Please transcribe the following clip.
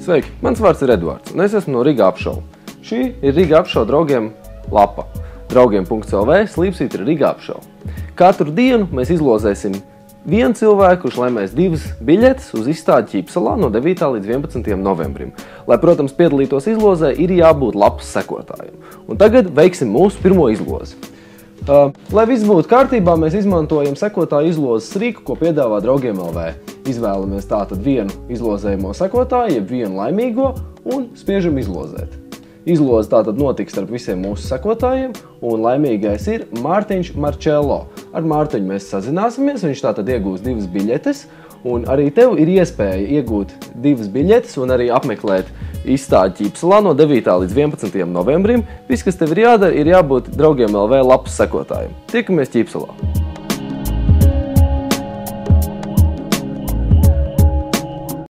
Sveiki, mans vārds ir Eduards, un es esmu no Riga Apšau. Šī ir Riga Apšau draugiem lapa. Draugiem.lv slīpsvītra Riga Apšau. Katru dienu mēs izlozēsim vienu cilvēku, kurš laimēs 2 biļetes uz izstādi Ķīpsalā no 9. līdz 11. novembrim. Lai, protams, piedalītos izlozē, ir jābūt lapas sekotājiem. Un tagad veiksim mūsu pirmo izlozi. Lai viss būtu kārtībā, mēs izmantojam sekotāju izlozes rīku, ko piedāvā Draugiem.lv. Izvēlamies tātad vienu izlozējumo sekotāju, jeb vienu laimīgo, un spiežam izlozēt. Izloze tātad notiks starp visiem mūsu sekotājiem, un laimīgais ir Mārtiņš Marčello. Ar Mārtiņu mēs sazināsimies, viņš tātad iegūs 2 biļetes, un arī tev ir iespēja iegūt 2 biļetes un arī apmeklēt izstādi Ķīpsalā no 9. līdz 11. novembrim. Viss, kas tev ir jādara, ir jābūt Draugiem.lv lapas sekotājiem. Tiekamies Ķīpsalā!